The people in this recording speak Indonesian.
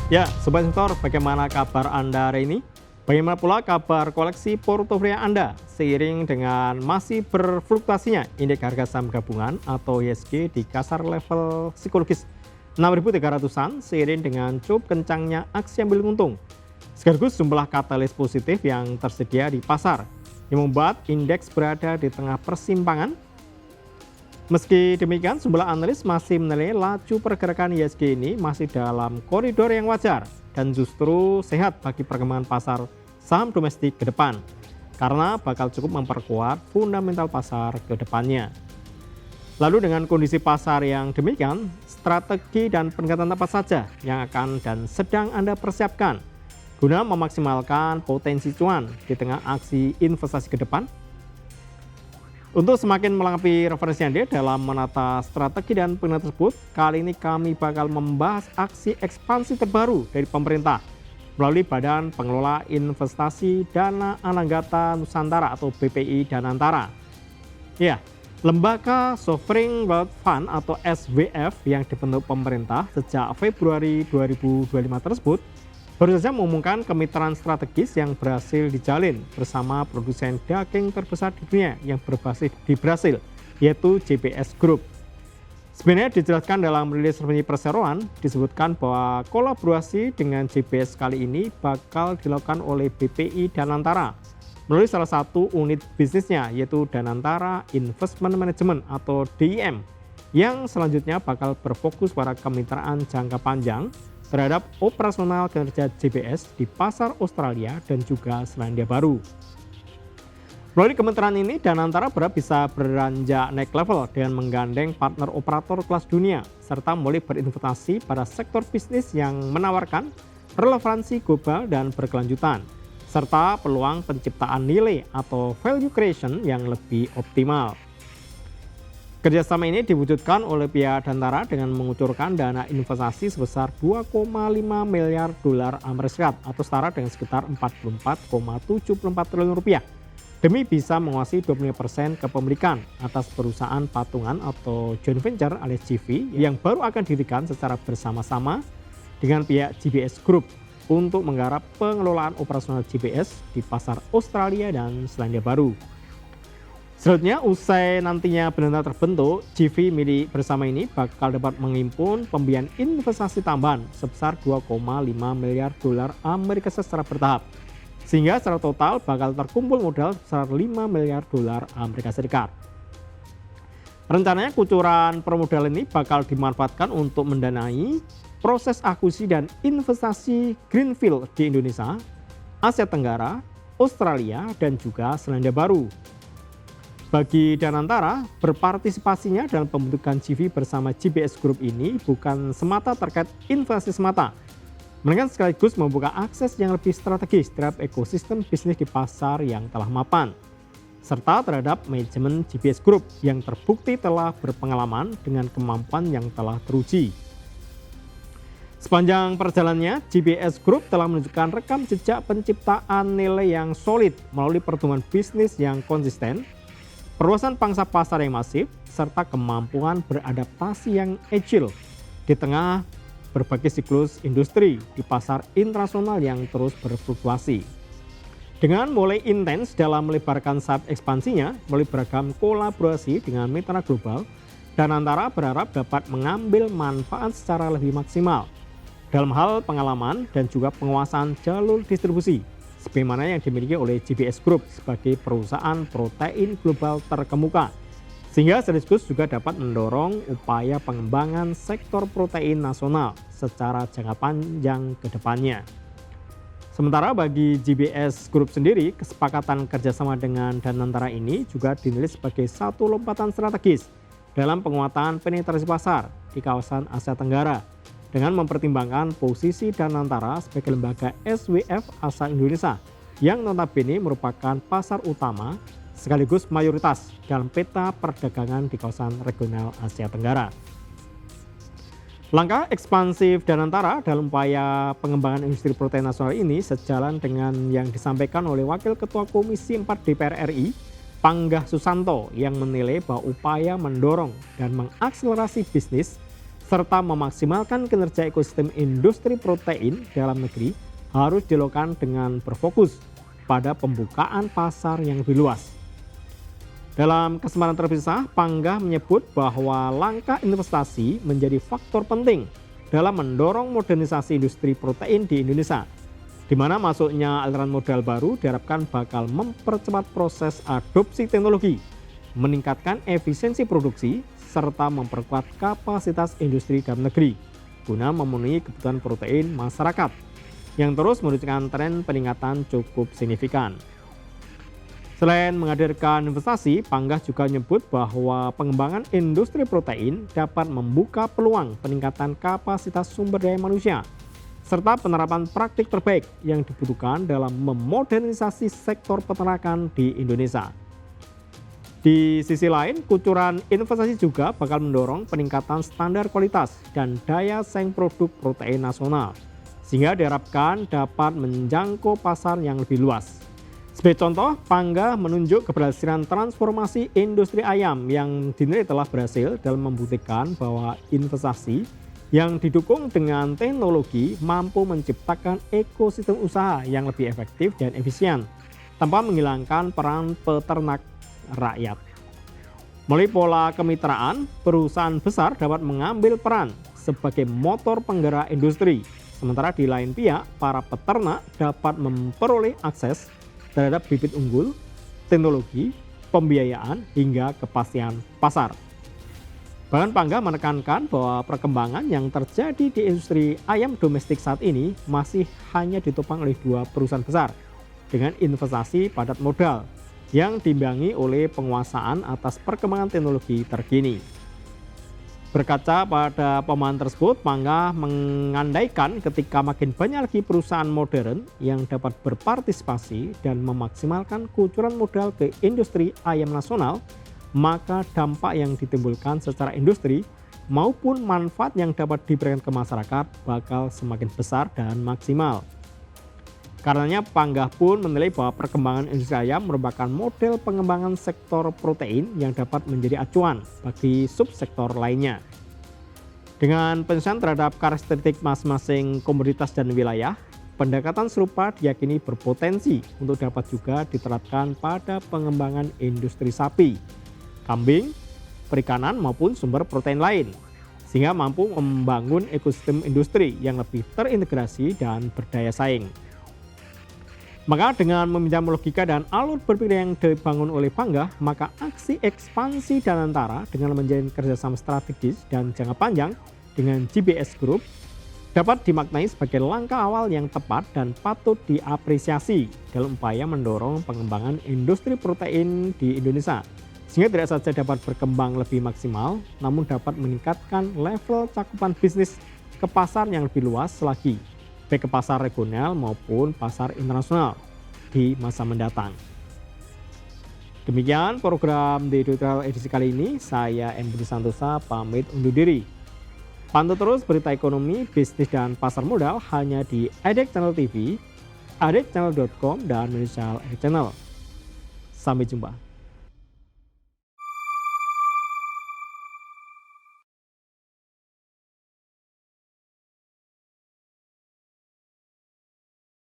Ya, Sobat Investor, bagaimana kabar Anda hari ini? Bagaimana pula kabar koleksi portofolio Anda? Seiring dengan masih berfluktuasinya indeks harga saham gabungan atau IHSG di kasar level psikologis 6.300-an seiring dengan cukup kencangnya aksi ambil untung. Sekaligus jumlah katalis positif yang tersedia di pasar yang membuat indeks berada di tengah persimpangan. Meski demikian, sejumlah analis masih menilai laju pergerakan IHSG ini masih dalam koridor yang wajar dan justru sehat bagi perkembangan pasar saham domestik ke depan karena bakal cukup memperkuat fundamental pasar ke depannya. Lalu dengan kondisi pasar yang demikian, strategi dan pendekatan apa saja yang akan dan sedang Anda persiapkan guna memaksimalkan potensi cuan di tengah aksi investasi ke depan? Untuk semakin melengkapi referensi Anda dalam menata strategi dan penilaian tersebut, kali ini kami bakal membahas aksi ekspansi terbaru dari pemerintah melalui Badan Pengelola Investasi Dana Ananggata Nusantara atau BPI Danantara. Ya, lembaga Sovereign Wealth Fund atau SWF yang dibentuk pemerintah sejak Februari 2025 tersebut baru saja mengumumkan kemitraan strategis yang berhasil dijalin bersama produsen daging terbesar di dunia yang berbasis di Brasil, yaitu JBS Group. Sebenarnya dijelaskan dalam rilis resmi perseroan, disebutkan bahwa kolaborasi dengan JBS kali ini bakal dilakukan oleh BPI Danantara melalui salah satu unit bisnisnya, yaitu Danantara Investment Management atau DIM, yang selanjutnya bakal berfokus pada kemitraan jangka panjang terhadap operasional kinerja JBS di pasar Australia dan juga Selandia Baru. Melalui kementerian ini, Danantara berharap bisa beranjak naik level dengan menggandeng partner operator kelas dunia, serta mulai berinvestasi pada sektor bisnis yang menawarkan relevansi global dan berkelanjutan, serta peluang penciptaan nilai atau value creation yang lebih optimal. Kerjasama ini diwujudkan oleh pihak Danantara dengan mengucurkan dana investasi sebesar 2,5 miliar dolar Amerika Serikat atau setara dengan sekitar 44,74 triliun rupiah demi bisa menguasai 25% kepemilikan atas perusahaan patungan atau joint venture alias JV yang baru akan didirikan secara bersama-sama dengan pihak JBS Group untuk menggarap pengelolaan operasional JBS di pasar Australia dan Selandia Baru. Selanjutnya, usai nantinya benar-benar terbentuk, JV milik bersama ini bakal dapat menghimpun pembiayaan investasi tambahan sebesar 2,5 miliar dolar Amerika secara bertahap. Sehingga secara total bakal terkumpul modal sebesar 5 miliar dolar Amerika Serikat. Rencananya kucuran permodalan ini bakal dimanfaatkan untuk mendanai proses akuisisi dan investasi greenfield di Indonesia, Asia Tenggara, Australia, dan juga Selandia Baru. Bagi Danantara, berpartisipasinya dalam pembentukan JV bersama JBS Group ini bukan semata terkait investasi semata, melainkan sekaligus membuka akses yang lebih strategis terhadap ekosistem bisnis di pasar yang telah mapan, serta terhadap manajemen JBS Group yang terbukti telah berpengalaman dengan kemampuan yang telah teruji. Sepanjang perjalanannya, JBS Group telah menunjukkan rekam jejak penciptaan nilai yang solid melalui pertumbuhan bisnis yang konsisten, perluasan pangsa pasar yang masif, serta kemampuan beradaptasi yang agile di tengah berbagai siklus industri di pasar internasional yang terus berfluktuasi. Dengan mulai intens dalam melebarkan sayap ekspansinya melalui beragam kolaborasi dengan mitra global, Danantara berharap dapat mengambil manfaat secara lebih maksimal dalam hal pengalaman dan juga penguasaan jalur distribusi sebagaimana yang dimiliki oleh JBS Group sebagai perusahaan protein global terkemuka, sehingga sekaligus juga dapat mendorong upaya pengembangan sektor protein nasional secara jangka panjang ke depannya. Sementara bagi JBS Group sendiri, kesepakatan kerjasama dengan Danantara ini juga dinilai sebagai satu lompatan strategis dalam penguatan penetrasi pasar di kawasan Asia Tenggara, dengan mempertimbangkan posisi Danantara sebagai lembaga SWF asal Indonesia yang notabene merupakan pasar utama sekaligus mayoritas dalam peta perdagangan di kawasan regional Asia Tenggara. Langkah ekspansif Danantara dalam upaya pengembangan industri protein nasional ini sejalan dengan yang disampaikan oleh Wakil Ketua Komisi 4 DPR RI, Panggah Susanto, yang menilai bahwa upaya mendorong dan mengakselerasi bisnis serta memaksimalkan kinerja ekosistem industri protein dalam negeri harus dilakukan dengan berfokus pada pembukaan pasar yang lebih luas. Dalam kesempatan terpisah, Pangga menyebut bahwa langkah investasi menjadi faktor penting dalam mendorong modernisasi industri protein di Indonesia, di mana masuknya aliran modal baru diharapkan bakal mempercepat proses adopsi teknologi, meningkatkan efisiensi produksi, serta memperkuat kapasitas industri dalam negeri guna memenuhi kebutuhan protein masyarakat yang terus menunjukkan tren peningkatan cukup signifikan. Selain menghadirkan investasi, Pangga juga menyebut bahwa pengembangan industri protein dapat membuka peluang peningkatan kapasitas sumber daya manusia serta penerapan praktik terbaik yang dibutuhkan dalam memodernisasi sektor peternakan di Indonesia. Di sisi lain, kucuran investasi juga bakal mendorong peningkatan standar kualitas dan daya saing produk protein nasional, sehingga diharapkan dapat menjangkau pasar yang lebih luas. Sebagai contoh, Pangga menunjuk keberhasilan transformasi industri ayam yang dinilai telah berhasil dalam membuktikan bahwa investasi yang didukung dengan teknologi mampu menciptakan ekosistem usaha yang lebih efektif dan efisien tanpa menghilangkan peran peternak rakyat. Melalui pola kemitraan, perusahaan besar dapat mengambil peran sebagai motor penggerak industri, sementara di lain pihak para peternak dapat memperoleh akses terhadap bibit unggul, teknologi, pembiayaan hingga kepastian pasar. Bahkan Pangga menekankan bahwa perkembangan yang terjadi di industri ayam domestik saat ini masih hanya ditopang oleh 2 perusahaan besar dengan investasi padat modal yang diimbangi oleh penguasaan atas perkembangan teknologi terkini. Berkaca pada pemahaman tersebut, Pangga mengandaikan ketika makin banyak lagi perusahaan modern yang dapat berpartisipasi dan memaksimalkan kucuran modal ke industri ayam nasional, maka dampak yang ditimbulkan secara industri maupun manfaat yang dapat diberikan ke masyarakat bakal semakin besar dan maksimal. Karenanya Pangga pun menilai bahwa perkembangan industri ayam merupakan model pengembangan sektor protein yang dapat menjadi acuan bagi subsektor lainnya. Dengan penyesuaian terhadap karakteristik masing-masing komoditas dan wilayah, pendekatan serupa diyakini berpotensi untuk dapat juga diterapkan pada pengembangan industri sapi, kambing, perikanan maupun sumber protein lain, sehingga mampu membangun ekosistem industri yang lebih terintegrasi dan berdaya saing. Maka dengan meminjam logika dan alur berpikir yang dibangun oleh Pangga, maka aksi ekspansi Danantara dengan menjalin kerjasama strategis dan jangka panjang dengan GBS Group dapat dimaknai sebagai langkah awal yang tepat dan patut diapresiasi dalam upaya mendorong pengembangan industri protein di Indonesia, sehingga tidak saja dapat berkembang lebih maksimal, namun dapat meningkatkan level cakupan bisnis ke pasar yang lebih luas lagi, baik ke pasar regional maupun pasar internasional di masa mendatang. Demikian program di editorial edisi kali ini. Saya M. Budi Santosa pamit undur diri. Pantau terus berita ekonomi, bisnis, dan pasar modal hanya di EDEK Channel TV, edekchannel.com, dan Indonesia Edek Channel. Sampai jumpa.